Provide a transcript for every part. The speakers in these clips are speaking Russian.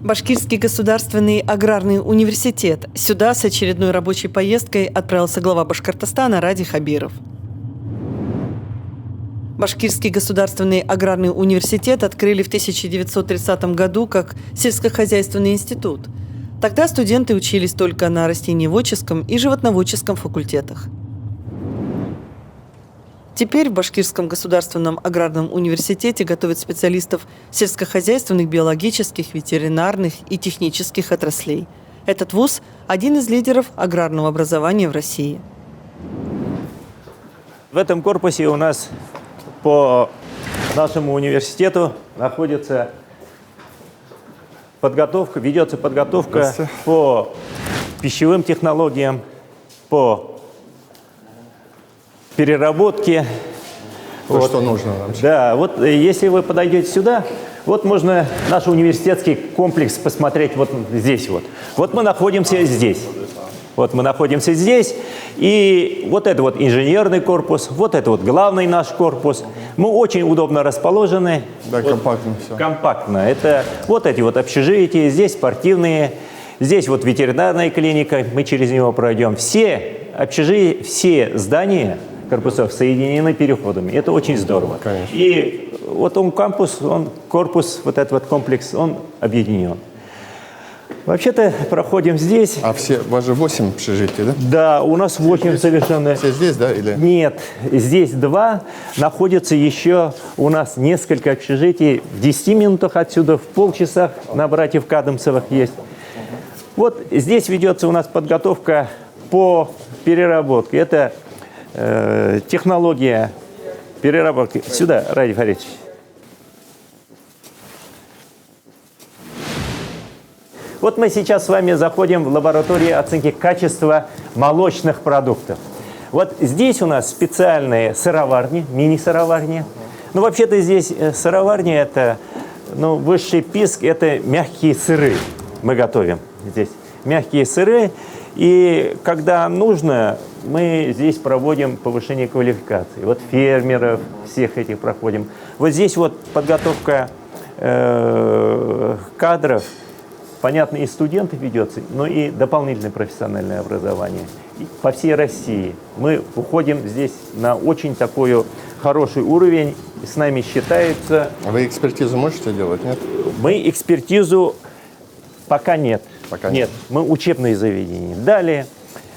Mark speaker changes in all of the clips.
Speaker 1: Башкирский государственный аграрный университет. Сюда с очередной рабочей поездкой отправился глава Башкортостана Ради Хабиров. Башкирский государственный аграрный университет открыли в 1930 году как сельскохозяйственный институт. Тогда студенты учились только на растениеводческом и животноводческом факультетах. Теперь в Башкирском государственном аграрном университете готовят специалистов сельскохозяйственных, биологических, ветеринарных и технических отраслей. Этот вуз – один из лидеров аграрного образования в России.
Speaker 2: В этом корпусе у нас по нашему университету находится подготовка, ведется подготовка по пищевым технологиям, по переработки.
Speaker 3: То, что нужно нам.
Speaker 2: Да, вот если вы подойдете сюда, вот можно наш университетский комплекс посмотреть вот здесь вот. Вот мы находимся здесь. Вот мы находимся здесь, и вот это вот инженерный корпус, вот это вот главный наш корпус. Мы очень удобно расположены.
Speaker 3: Да,
Speaker 2: вот,
Speaker 3: компактно все.
Speaker 2: Компактно. Это вот эти вот общежития, здесь спортивные, здесь вот ветеринарная клиника, мы через него пройдем. Все общежития, все здания корпусов соединены переходами. Это очень здорово.
Speaker 3: Конечно.
Speaker 2: И вот он корпус, вот этот вот комплекс, он объединен. Вообще-то проходим здесь.
Speaker 3: А все, у вас же 8 общежитий, да?
Speaker 2: Да, у нас 8 совершенно.
Speaker 3: Все здесь, да? Или?
Speaker 2: Нет, здесь 2. Находится еще у нас несколько общежитий. В 10 минутах отсюда, в полчасах на братьев Кадамцевых есть. Вот здесь ведется у нас подготовка по переработке. Это технология переработки. Сюда, Ради Фаридович. Вот мы сейчас с вами заходим в лабораторию оценки качества молочных продуктов. Вот здесь у нас специальные сыроварни, мини-сыроварни. Ну, вообще-то здесь сыроварни – это, высший писк – это мягкие сыры мы готовим здесь. Мягкие сыры. И когда нужно, мы здесь проводим повышение квалификации. Вот фермеров всех этих проходим. Вот здесь вот подготовка кадров. Понятно, и студентов ведется, но и дополнительное профессиональное образование. И по всей России мы уходим здесь на очень такой хороший уровень. С нами считается...
Speaker 3: Вы экспертизу можете делать, нет?
Speaker 2: Мы экспертизу пока нет.
Speaker 3: Пока
Speaker 2: нет. Мы учебные заведения. Далее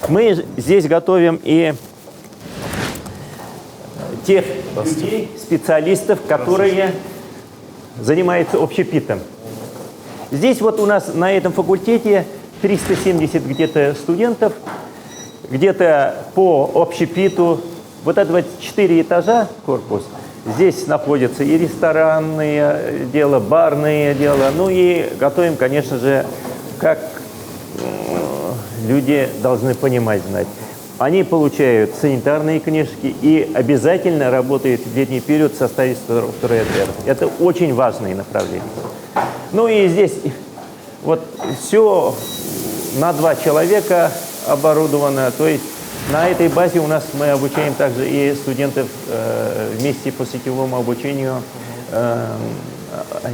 Speaker 2: мы здесь готовим и тех людей, специалистов, которые занимаются общепитом. Здесь вот у нас на этом факультете 370 где-то студентов, где-то по общепиту. Вот это вот 4 этажа корпус. Здесь находятся и ресторанные дела, барные дела. Ну и готовим, конечно же, как люди должны понимать, знать. Они получают санитарные книжки и обязательно работают в летний период в составе структуры отрядов. Это очень важные направления. Ну и здесь вот все на 2 человека оборудовано. То есть на этой базе у нас мы обучаем также и студентов вместе по сетевому обучению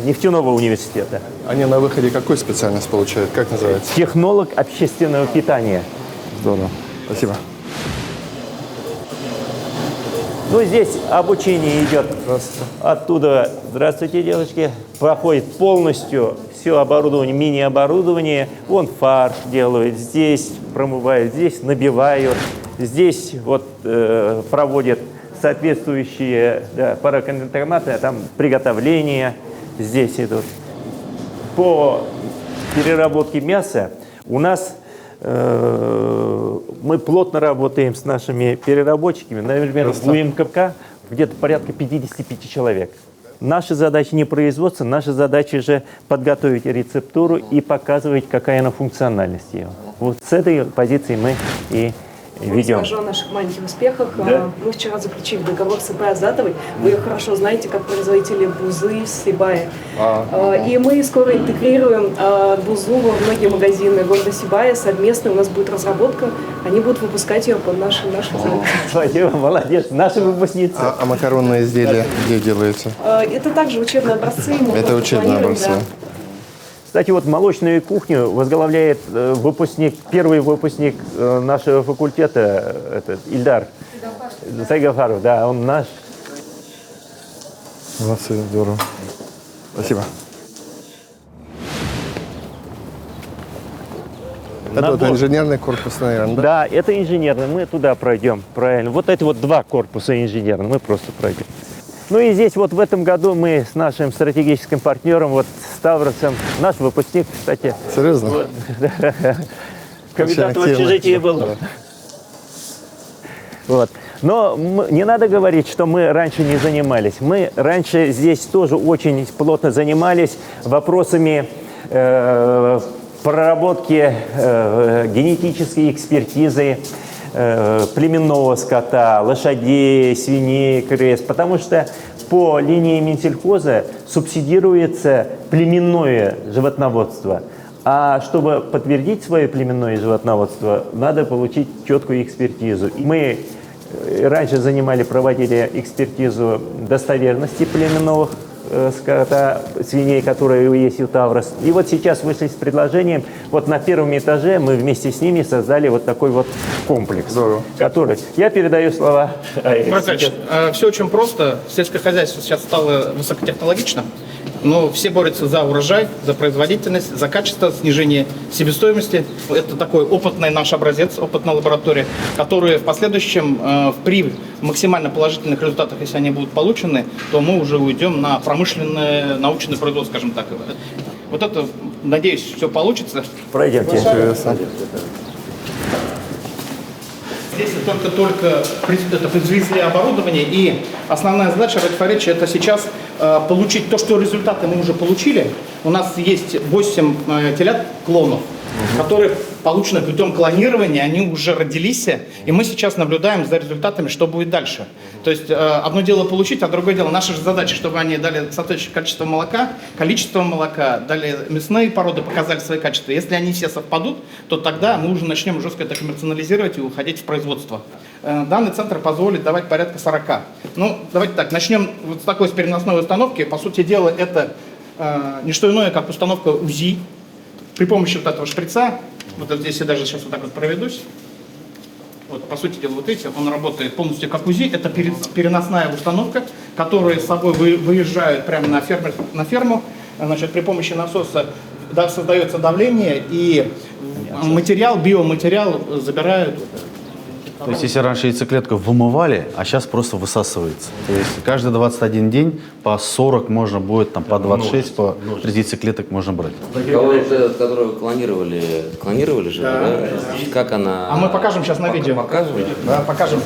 Speaker 2: нефтяного университета.
Speaker 3: Они на выходе какую специальность получают? Как называется?
Speaker 2: Технолог общественного питания.
Speaker 3: Здорово. Спасибо.
Speaker 2: Ну, здесь обучение идет оттуда. Здравствуйте, девочки. Проходит полностью все оборудование, мини-оборудование. Вон фарш делают, здесь промывают, здесь набивают. Здесь вот проводят соответствующие пароконвентернаты, там приготовление. Здесь идут. По переработке мяса у нас... мы плотно работаем с нашими переработчиками. Например, в УМКК где-то порядка 55 человек. Наша задача не производство, наша задача же подготовить рецептуру и показывать, какая она функциональность ее. Вот с этой позиции мы и ведем.
Speaker 4: Расскажу о наших маленьких успехах.
Speaker 2: Да?
Speaker 4: Мы вчера заключили договор с ИП Азатовой. Вы ее хорошо знаете, как производители бузы с Сибая. И мы скоро интегрируем бузу во многие магазины города Сибая совместно. У нас будет разработка. Они будут выпускать ее под наши
Speaker 2: Спасибо, молодец. Наши выпускницы.
Speaker 3: А макаронные изделия где делаются?
Speaker 4: Это также учебные образцы.
Speaker 3: Это учебные образцы.
Speaker 4: Да.
Speaker 2: Кстати, вот молочную кухню возглавляет первый выпускник нашего факультета, Ильдар Сайгафаров, да, он наш.
Speaker 3: Молодцы, здорово. Спасибо. Это вот инженерный корпус, наверное, да?
Speaker 2: Да, это инженерный, мы туда пройдем, правильно. Вот эти вот два корпуса инженерных, мы просто пройдем. Ну и здесь вот в этом году мы с нашим стратегическим партнером, вот Ставросом, наш выпускник, кстати.
Speaker 3: Серьезно?
Speaker 2: Вот, кандидат в общежитии был. Вот. Но не надо говорить, что мы раньше не занимались. Мы раньше здесь тоже очень плотно занимались вопросами проработки генетической экспертизы племенного скота, лошадей, свиней, крыс, потому что по линии Минсельхоза субсидируется племенное животноводство. А чтобы подтвердить свое племенное животноводство, надо получить четкую экспертизу. И мы раньше проводили экспертизу достоверности племенных скота, свиней, которые есть у Таврос. И вот сейчас вышли с предложением, вот на первом этаже мы вместе с ними создали вот такой вот комплекс.
Speaker 3: Здорово.
Speaker 2: Который... Я передаю слова.
Speaker 5: Все очень просто. Сельское хозяйство сейчас стало высокотехнологичным, но все борются за урожай, за производительность, за качество, снижение себестоимости. Это такой опытный наш образец, опытная лаборатория, который в последующем при максимально положительных результатах, если они будут получены, то мы уже уйдем на промышленное, научное производство, скажем так. Вот это, надеюсь, все получится.
Speaker 2: Пройдемте.
Speaker 5: Здесь только произвели оборудование, и основная задача Ради Фаридовича это сейчас получить то, что результаты мы уже получили. У нас есть 8 телят-клонов, которые получены путем клонирования, они уже родились, и мы сейчас наблюдаем за результатами, что будет дальше. То есть одно дело получить, а другое дело наша же задача, чтобы они дали соответствующее количество молока, дали мясные породы, показали свои качества. Если они все совпадут, то тогда мы уже начнем жестко это коммерциализировать и уходить в производство. Данный центр позволит давать порядка 40. Ну, давайте так, начнем вот с такой переносной установки. По сути дела, это не что иное, как установка УЗИ. При помощи вот этого шприца, вот здесь я даже сейчас вот так вот проведусь. Вот, по сути дела, вот видите, он работает полностью как УЗИ. Это переносная установка, которая с собой выезжает прямо на ферму. Значит, при помощи насоса создается давление, и биоматериал забирают.
Speaker 6: То есть, если раньше яйцеклетку вымывали, а сейчас просто высасывается. То есть, каждый 21 день по 40 можно будет, там, по 26, по 30 яйцеклеток можно брать.
Speaker 7: Которую клонировали же, да? Как она...
Speaker 5: А мы покажем сейчас на видео.
Speaker 7: Покажем?
Speaker 5: Да, покажем.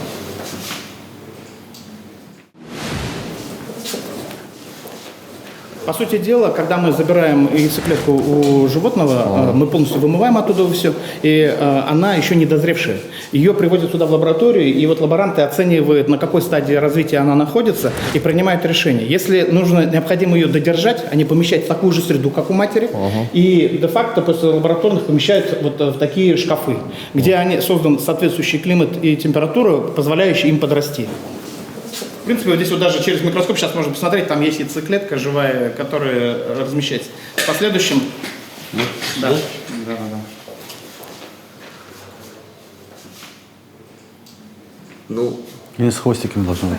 Speaker 5: По сути дела, когда мы забираем яйцеклетку у животного, мы полностью вымываем оттуда все, и она еще не дозревшая. Ее приводят сюда в лабораторию, и вот лаборанты оценивают, на какой стадии развития она находится, и принимают решение. Если необходимо ее додержать, они помещают в такую же среду, как у матери, и де-факто после лабораторных помещают вот в такие шкафы, где они создан соответствующий климат и температура, позволяющие им подрасти. В принципе, вот здесь вот даже через микроскоп сейчас можно посмотреть, там есть яйцеклетка живая, которая размещается. В последующем... Да.
Speaker 7: Ну...
Speaker 6: Или с хвостиком должно быть.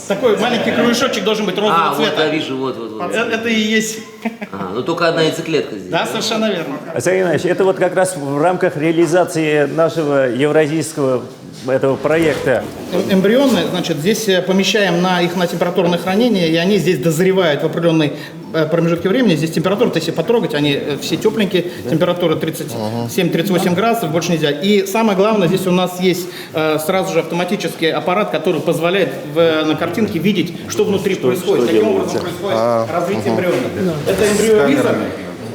Speaker 5: Такой маленький кругляшочек должен быть розового цвета.
Speaker 7: вот я вижу, вот.
Speaker 5: Это и есть.
Speaker 7: Ну только одна яйцеклетка здесь.
Speaker 5: Да, совершенно верно.
Speaker 2: Сергей Иванович, это вот как раз в рамках реализации нашего евразийского этого проекта.
Speaker 5: Эмбрионы, значит, здесь помещаем их на температурное хранение, и они здесь дозревают в определенной промежутке времени. Здесь температура, если потрогать, они все тепленькие, температура 37-38 градусов, больше нельзя. И самое главное, здесь у нас есть сразу же автоматический аппарат, который позволяет на картинке видеть, что внутри происходит, каким образом происходит развитие эмбриона. Это эмбриовизор.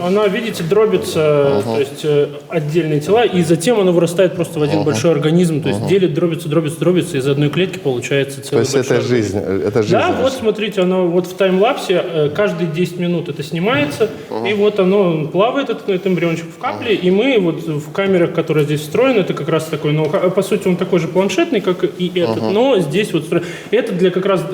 Speaker 8: Она, видите, дробится, то есть отдельные тела, и затем она вырастает просто в один большой организм, то есть делит, дробится, из одной клетки получается целый большой
Speaker 3: То есть это жизнь,
Speaker 8: Да, вот смотрите, оно вот в таймлапсе каждые 10 минут это снимается, и вот оно плавает, этот эмбриончик в капле, и мы вот в камерах, которые здесь встроены, это как раз такой, по сути, он такой же планшетный, как и этот, но здесь вот это для как раз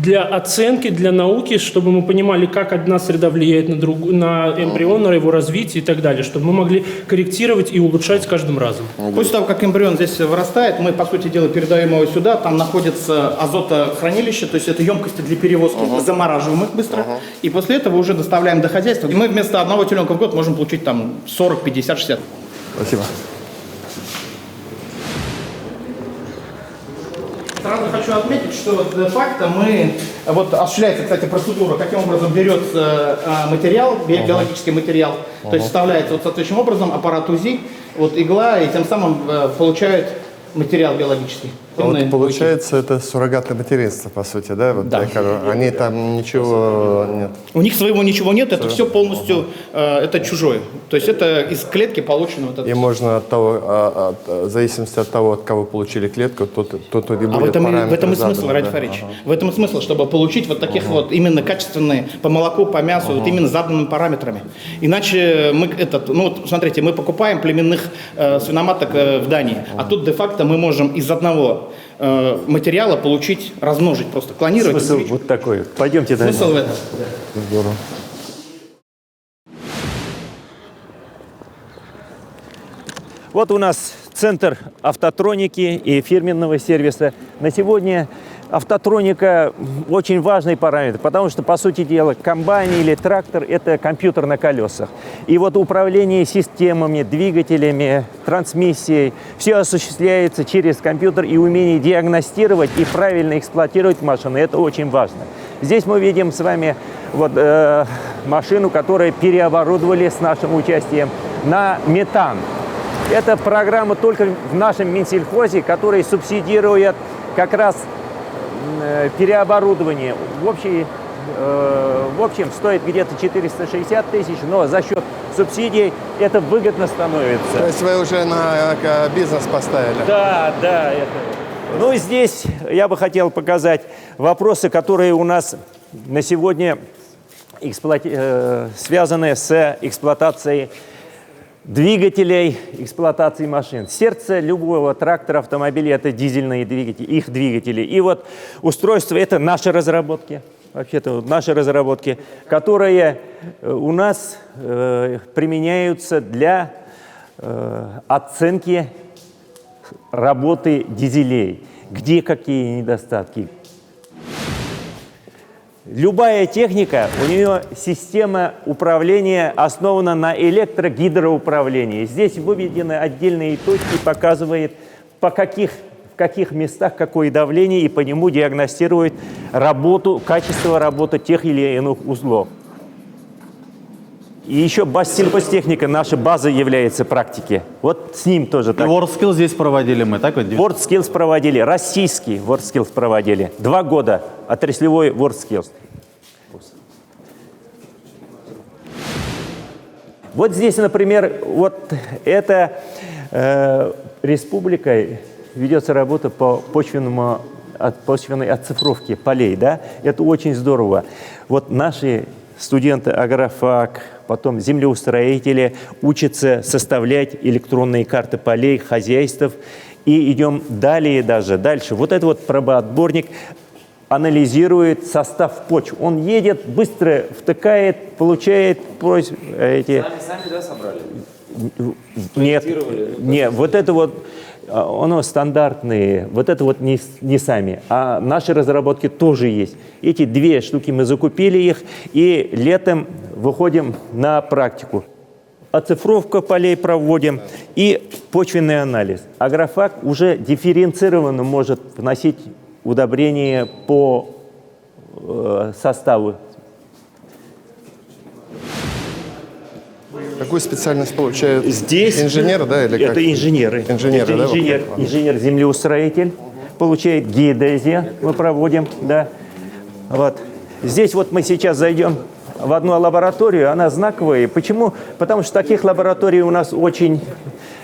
Speaker 8: для оценки, для науки, чтобы мы понимали, как одна среда влияет на другую, на эмбрион, на его развитие и так далее, чтобы мы могли корректировать и улучшать с каждым разом.
Speaker 5: После того, как эмбрион здесь вырастает, мы, по сути дела, передаем его сюда, там находится азотохранилище, то есть это емкости для перевозки, замораживаем их быстро, и после этого уже доставляем до хозяйства. И мы вместо одного теленка в год можем получить там 40, 50, 60.
Speaker 3: Спасибо.
Speaker 5: Сразу хочу отметить, что де-факто мы, вот осуществляется, кстати, процедура, каким образом берется материал, биологический материал, то есть вставляется вот соответствующим образом аппарат УЗИ, вот игла, и тем самым получают материал биологический.
Speaker 3: Вот получается, это суррогатное материнство, по сути, да? Вот
Speaker 5: Да.
Speaker 3: Они там ничего нет.
Speaker 5: У них своего ничего нет, это все полностью, это чужое. То есть это из клетки получено. Вот это.
Speaker 3: И можно от того, в зависимости от того, от кого получили клетку, тот и будет
Speaker 5: в этом и
Speaker 3: задан,
Speaker 5: смысл,
Speaker 3: да.
Speaker 5: Радий Фаридович. В этом и смысл, чтобы получить вот таких вот именно качественные по молоку, по мясу, вот именно заданными параметрами. Иначе мы вот смотрите, мы покупаем племенных свиноматок в Дании, а тут де-факто мы можем из одного материала получить, размножить, просто клонировать.
Speaker 2: Смысл вот такой. Пойдемте дальше.
Speaker 5: Смысл в этом.
Speaker 3: Здорово.
Speaker 2: Вот у нас центр автотроники и фирменного сервиса. На сегодня автотроника очень важный параметр, потому что, по сути дела, комбайн или трактор – это компьютер на колесах. И вот управление системами, двигателями, трансмиссией – все осуществляется через компьютер, и умение диагностировать и правильно эксплуатировать машины – это очень важно. Здесь мы видим с вами вот, машину, которую переоборудовали с нашим участием на метан. Это программа только в нашем Минсельхозе, который субсидирует как раз переоборудование. В общем, стоит где-то 460 тысяч, но за счет субсидий это выгодно становится.
Speaker 3: То есть вы уже на бизнес поставили?
Speaker 2: Да, это. Ну, здесь я бы хотел показать вопросы, которые у нас на сегодня связаны с эксплуатацией двигателей, эксплуатации машин. Сердце любого трактора, автомобиля – это дизельные двигатели, их двигатели. И вот устройство – это наши разработки, вообще-то наши разработки, которые у нас применяются для оценки работы дизелей. Где какие недостатки. Любая техника, у нее система управления основана на электрогидроуправлении. Здесь выведены отдельные точки, показывает, в каких местах какое давление, и по нему диагностирует качество работы тех или иных узлов. И еще Бассильпостехника, наша база является практики. Вот с ним тоже так.
Speaker 6: WorldSkills здесь проводили мы, так вот?
Speaker 2: WorldSkills проводили, российский WorldSkills проводили. 2 года отраслевой WorldSkills. Вот здесь, например, вот эта республика ведется работа по почвенной оцифровке полей, да? Это очень здорово. Вот наши студенты агрофак, потом землеустроители учатся составлять электронные карты полей, хозяйств. И идем дальше. Вот это вот пробоотборник анализирует состав почв. Он едет, быстро втыкает, получает эти...
Speaker 7: Сами да, собрали?
Speaker 2: Нет, вот это вот, оно стандартные, вот это вот не сами, а наши разработки тоже есть. Эти 2 штуки мы закупили их, и летом выходим на практику. Оцифровка полей проводим и почвенный анализ. Агрофак уже дифференцированно может вносить удобрения по составу.
Speaker 3: Какую специальность получают?
Speaker 2: Здесь
Speaker 3: инженеры, да? Или
Speaker 2: это
Speaker 3: как?
Speaker 2: инженеры.
Speaker 3: Инженеры,
Speaker 2: это
Speaker 3: да?
Speaker 2: инженер-землеустроитель. Получает геодезия, мы проводим, да. Вот. Здесь вот мы сейчас зайдем в одну лабораторию, она знаковая. Почему? Потому что таких лабораторий у нас очень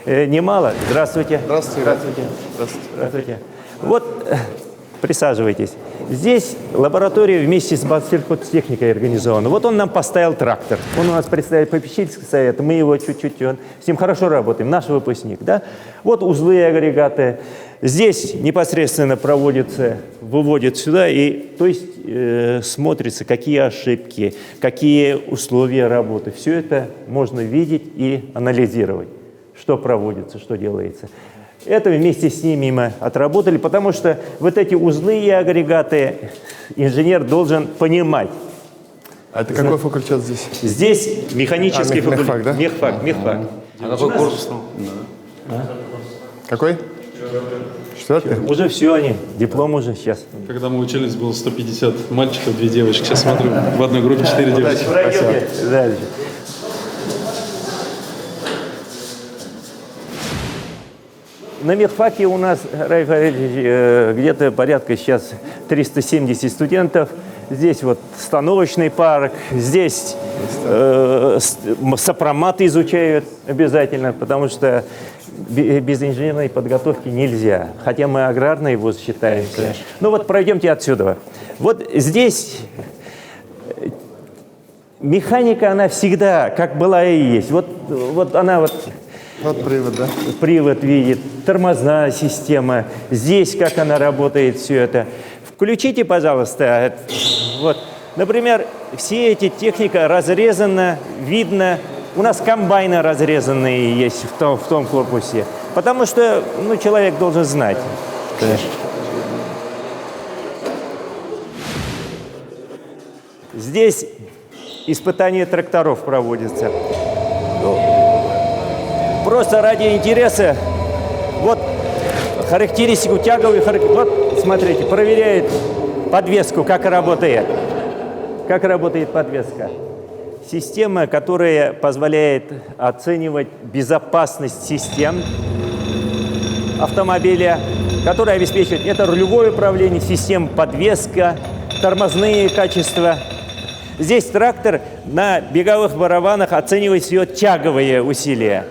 Speaker 2: немало. Здравствуйте.
Speaker 3: Здравствуйте.
Speaker 2: Здравствуйте.
Speaker 3: Здравствуйте.
Speaker 2: Здравствуйте. Вот, присаживайтесь. Здесь лаборатория вместе с Бассильпостехникой организована. Вот он нам поставил трактор. Он у нас представляет попечительский совет. Мы его чуть-чуть, с ним хорошо работаем. Наш выпускник, да? Вот узлы и агрегаты. Здесь непосредственно выводит сюда, и то есть смотрится, какие ошибки, какие условия работы. Все это можно видеть и анализировать, что проводится, что делается. Это вместе с ними мы отработали, потому что вот эти узлы и агрегаты инженер должен понимать.
Speaker 3: А это какой факультет здесь?
Speaker 2: Здесь механический
Speaker 3: мехфак, да?
Speaker 2: Мехфак.
Speaker 7: А какой курс?
Speaker 3: Какой? Четвертый?
Speaker 2: Уже все они, диплом уже сейчас.
Speaker 9: Когда мы учились, было 150 мальчиков, 2 девочки. Сейчас смотрю, в одной группе 4 девочки.
Speaker 2: Пройдемте дальше. На медфаке у нас, Раиль Фаридович, где-то порядка сейчас 370 студентов. Здесь вот становочный парк, здесь сопроматы изучают обязательно, потому что без инженерной подготовки нельзя. Хотя мы аграрный вуз считаемся. Ну вот пройдемте отсюда. Вот здесь механика, она всегда как была и есть. Вот она вот...
Speaker 3: Вот привод, да?
Speaker 2: Привод видит, тормозная система. Здесь как она работает, все это. Включите, пожалуйста. Вот. Например, все эти техника разрезана, видно. У нас комбайны разрезанные есть в том корпусе. Потому что человек должен знать.
Speaker 3: Конечно.
Speaker 2: Здесь испытание тракторов проводится. Просто ради интереса, вот характеристику тяговой, вот смотрите, проверяет подвеску, как работает. Как работает подвеска. Система, которая позволяет оценивать безопасность систем автомобиля, которая обеспечивает это рулевое управление, система подвеска, тормозные качества. Здесь трактор на беговых барабанах оценивает все тяговые усилия.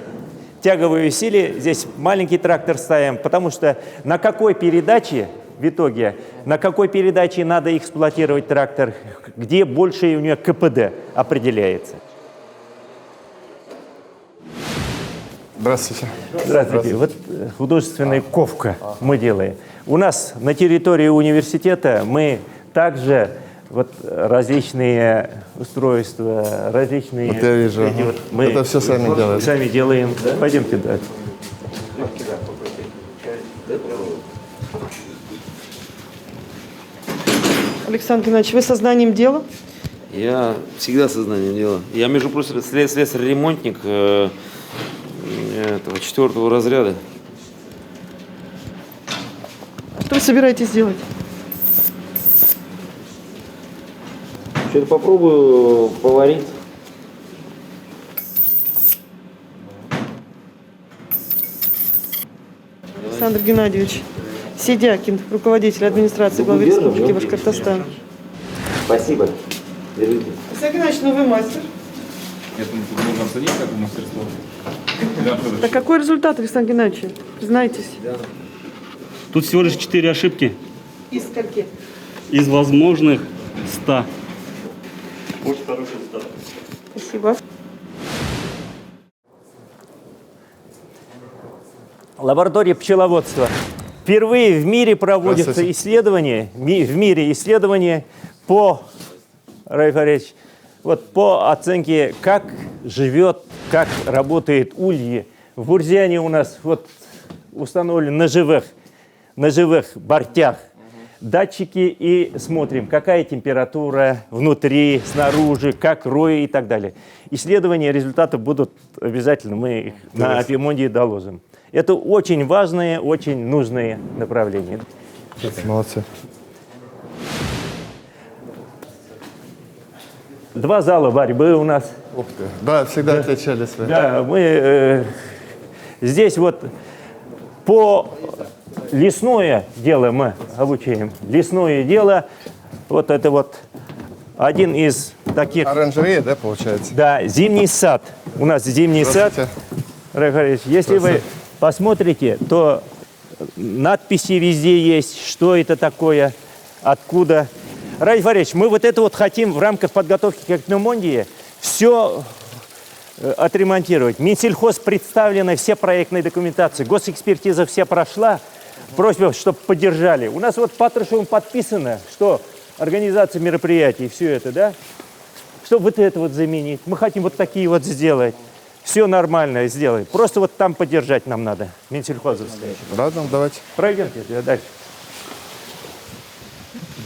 Speaker 2: Тяговые усилия, здесь маленький трактор ставим, потому что на какой передаче, в итоге, на какой передаче надо эксплуатировать трактор, где больше у него КПД определяется.
Speaker 3: Здравствуйте.
Speaker 2: Здравствуйте. Вот художественная ковка мы делаем. У нас на территории университета мы также различные устройства, различные...
Speaker 3: Вот я вижу.
Speaker 2: Мы
Speaker 3: это все сами делаем.
Speaker 2: Сами делаем. Да? Пойдемте дальше.
Speaker 1: Александр Геннадьевич, вы сознанием дела?
Speaker 7: Я всегда сознанием дела. Я, между прочим, слесарь-ремонтник этого 4-го разряда.
Speaker 1: Что вы собираетесь делать?
Speaker 7: Что-то попробую поварить.
Speaker 1: Александр Геннадьевич Сидякин, руководитель администрации главы Республики Башкортостан.
Speaker 7: Спасибо. Держите.
Speaker 1: Александр Геннадьевич, ну вы мастер.
Speaker 9: Это нужно оценить как мастерство.
Speaker 1: Так какой результат, Александр Геннадьевич? Признайтесь.
Speaker 10: Тут всего лишь 4 ошибки
Speaker 1: Из скольки?
Speaker 10: из возможных 100.
Speaker 1: Очень хороший результат. Спасибо.
Speaker 2: Лаборатория пчеловодства. Впервые в мире проводятся исследования, по, Раиль Фаридович, по оценке, как живет, как работает ульи. В Бурзиане у нас установлены на живых бортях датчики и смотрим, какая температура внутри, снаружи, как рой и так далее. Исследования, результаты будут обязательно, мы их на Апимонде доложим. Это очень важные, очень нужные направления.
Speaker 3: Молодцы.
Speaker 2: 2 зала борьбы у нас.
Speaker 3: Ух ты. Да, всегда отличались вы.
Speaker 2: Да, мы здесь по лесное дело мы обучаем. Лесное дело, это один из таких...
Speaker 3: Оранжерея, да, получается?
Speaker 2: Да, зимний сад. У нас зимний сад. Раиль Фаридович, если вы посмотрите, то надписи везде есть, что это такое, откуда. Раиль Фаридович, мы хотим в рамках подготовки к Апимонде все отремонтировать. Минсельхоз представлены, все проектные документации, госэкспертиза вся прошла. просьба, чтобы поддержали. У нас вот Патрушевым подписано, что организация мероприятий, все это, да? Чтобы вот это вот заменить. Мы хотим вот такие вот сделать. Все нормально сделать. Просто вот там поддержать нам надо. Минсельхозовская.
Speaker 3: Ладно, давайте.
Speaker 2: Пройдемте дальше.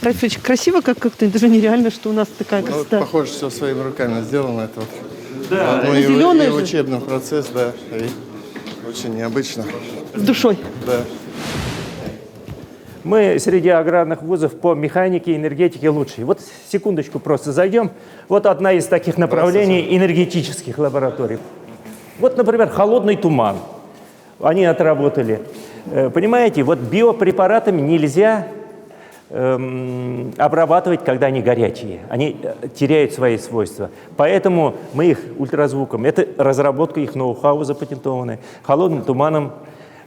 Speaker 1: Рафич, красиво как-то, даже нереально, что у нас такая
Speaker 3: Ну,
Speaker 1: красота.
Speaker 3: похоже, все своими руками сделано. Это вот.
Speaker 2: Да.
Speaker 3: Ну, и
Speaker 1: зелёное же.
Speaker 3: учебный процесс, да. И очень необычно.
Speaker 1: С душой.
Speaker 3: Да.
Speaker 2: Мы среди аграрных вузов по механике, энергетике лучшие. Вот секундочку просто зайдем. Вот одна из таких направлений энергетических лабораторий. Вот, например, холодный туман. Они отработали. Понимаете, вот биопрепаратами нельзя обрабатывать, когда они горячие. Они теряют свои свойства. Поэтому мы их ультразвуком. Это разработка их ноу-хау запатентованная. Холодным туманом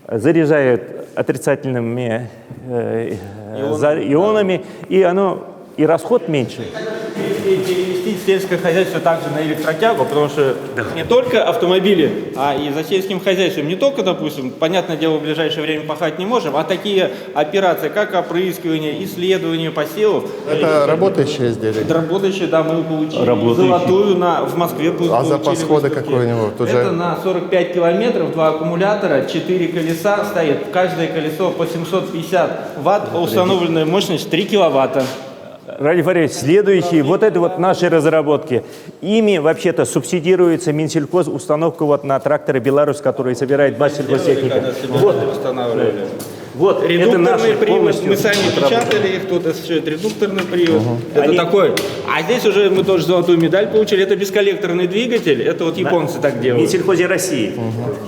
Speaker 2: заряжают отрицательными ионами, и расход меньше.
Speaker 11: Перевести сельское хозяйство также на электротягу, потому что не только автомобили, а и за сельским хозяйством не только, допустим, понятное дело, в ближайшее время пахать не можем, а такие операции, как опрыскивание, исследование посевов.
Speaker 3: Это работающее изделие?
Speaker 11: Это работающее, да, мы получили
Speaker 2: Работающее.
Speaker 11: Золотую в Москве.
Speaker 3: А запас хода какой у него? Тут
Speaker 11: Это
Speaker 3: же...
Speaker 11: на 45 километров, 2 аккумулятора, 4 колеса стоят, каждое колесо по 750 ватт, установленная мощность 3 киловатта.
Speaker 2: Ради Фаридович, следующие, вот это вот наши разработки. Ими вообще-то субсидируется Минсельхоз, установка вот на тракторы «Беларусь», которые собирает Башсельхозтехника. Вот, это
Speaker 11: Редукторный
Speaker 2: наши
Speaker 11: привод,
Speaker 2: полностью
Speaker 11: мы сами печатали их, кто-то считает редукторный привод. Это такой. А здесь уже мы тоже золотую медаль получили. Это бесколлекторный двигатель. Это вот японцы так
Speaker 2: В
Speaker 11: делают.
Speaker 2: Минсельхозе России.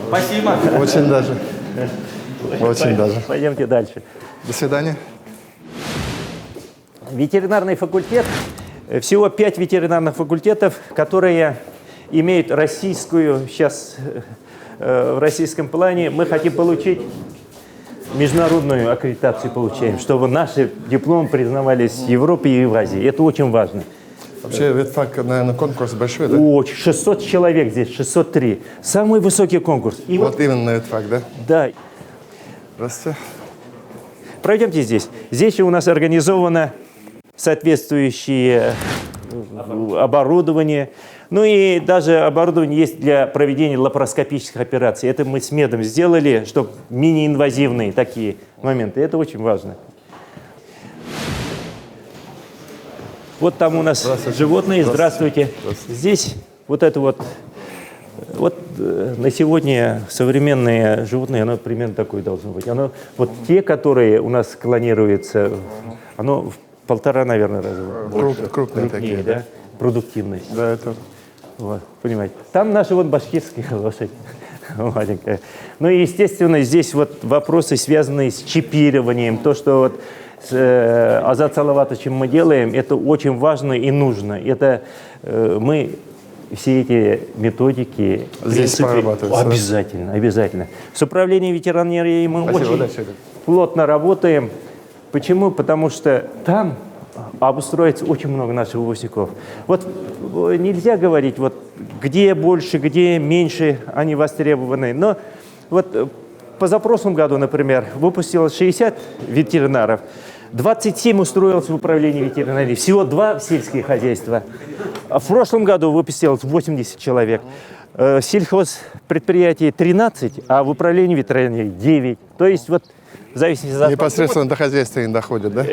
Speaker 11: Спасибо.
Speaker 3: Очень даже. Очень даже.
Speaker 2: Пойдемте дальше.
Speaker 3: До свидания.
Speaker 2: Ветеринарный факультет. Всего 5 ветеринарных факультетов, которые имеют российскую, сейчас в российском плане, мы хотим получить международную аккредитацию, получаем, чтобы наши дипломы признавались в Европе и в Азии. Это очень важно.
Speaker 3: Вообще, ветфак, наверное, конкурс большой, да?
Speaker 2: Очень. 600 человек здесь, 603. Самый высокий конкурс. И
Speaker 3: Вот именно на ветфак, да?
Speaker 2: Да.
Speaker 3: Здравствуйте.
Speaker 2: Пройдемте здесь. Здесь у нас организовано соответствующее оборудование. Ну и даже оборудование есть для проведения лапароскопических операций. Это мы с медом сделали, чтобы мини-инвазивные такие моменты. Это очень важно. Вот там у нас животные. Здравствуйте. Здесь вот это вот на сегодня современные животные, оно примерно такое должно быть. Оно, вот те, которые у нас клонируются, оно в 1,5, наверное, раза больше.
Speaker 3: Крупные такие,
Speaker 2: да? Продуктивность.
Speaker 3: Да, это...
Speaker 2: Вот, понимаете. Там наша вот башкирская лошадь маленькая. Ну и, естественно, здесь вот вопросы, связанные с чипированием. То, что вот с Азат Салаватовичем мы делаем, это очень важно и нужно. Это мы все эти методики
Speaker 3: Здесь прорабатываются.
Speaker 2: Обязательно, обязательно. С управлением ветеринарией мы
Speaker 3: Спасибо,
Speaker 2: очень
Speaker 3: удачи.
Speaker 2: плотно работаем. Почему? Потому что там обустроится очень много наших выпускников. Вот нельзя говорить, вот где больше, где меньше они востребованы. Но вот позапрошлом году, например, выпустилось 60 ветеринаров, 27 устроилось в управлении ветеринарии, всего 2 в сельские хозяйства. А в прошлом году выпустилось 80 человек. Сельхозпредприятий 13, а в управлении ветеринарии 9. То есть вот в зависимости от...
Speaker 3: Непосредственно до хозяйства не доходит, да?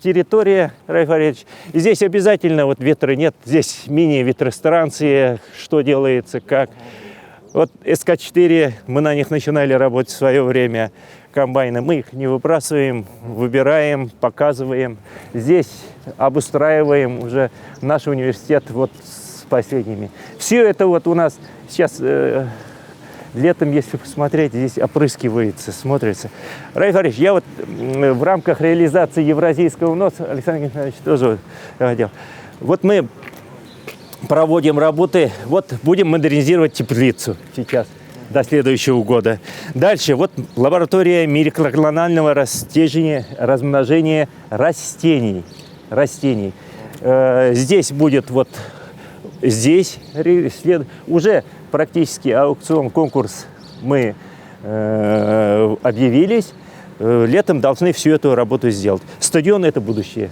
Speaker 2: Территория, Раиф Фаридович. Здесь обязательно вот ветра нет. Здесь мини-ветростанции, что делается, как. Вот СК-4, мы на них начинали работать в свое время, комбайны. Мы их не выбрасываем, выбираем, показываем. Здесь обустраиваем уже наш университет вот с последними. Все это вот у нас сейчас... Летом, если посмотреть, здесь опрыскивается, смотрится. Раиф Фаридович, я вот в рамках реализации евразийского носа, Александр Николаевич тоже говорил, вот мы проводим работы, вот будем модернизировать теплицу сейчас, до следующего года. Дальше, вот лаборатория молекулярного растежения, размножения растений. Здесь будет вот, здесь уже практически аукцион, конкурс мы объявились, летом должны всю эту работу сделать. Стадион – это будущее.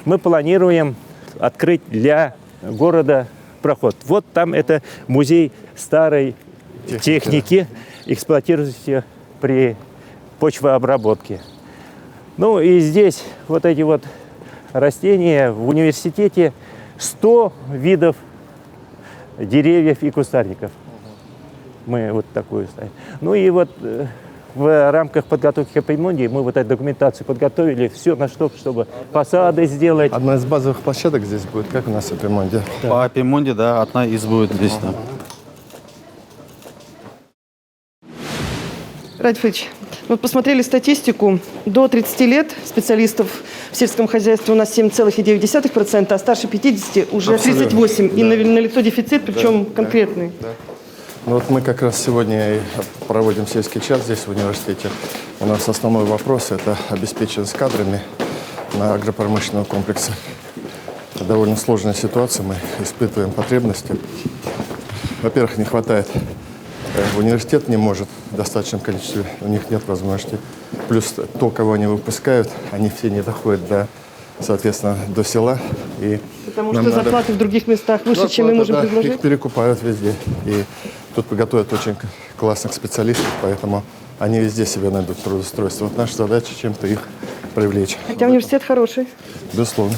Speaker 2: Мы планируем открыть для города проход. Вот там это музей старой техники, эксплуатирующейся при почвообработке. Ну и здесь вот эти вот растения. В университете 100 видов деревьев и кустарников. Мы вот такую ставим. Ну и вот в рамках подготовки к Апимонде мы вот эту документацию подготовили, все на что, чтобы посады сделать.
Speaker 3: Одна из базовых площадок здесь будет, как у нас в Апимонде?
Speaker 6: По Апимонде, да, одна из будет здесь, да.
Speaker 1: Радик Федорович, вот посмотрели статистику. До 30 лет специалистов в сельском хозяйстве у нас 7,9%, а старше 50 уже 38%. Да. И налицо дефицит, причем конкретный.
Speaker 3: Да. Ну вот мы как раз сегодня и проводим сельский час здесь в университете. У нас основной вопрос – это обеспеченность кадрами на агропромышленном комплексе. Это довольно сложная ситуация, мы испытываем потребности. Во-первых, не хватает. Университет не может в достаточном количестве, у них нет возможности. Плюс то, кого они выпускают, они все не доходят соответственно, до села. И
Speaker 1: потому что зарплаты в других местах выше, чем мы можем предложить?
Speaker 3: Их перекупают везде. И тут готовят очень классных специалистов, поэтому они везде себе найдут трудоустройство. Вот наша задача чем-то их привлечь.
Speaker 1: Хотя университет хороший.
Speaker 3: Безусловно.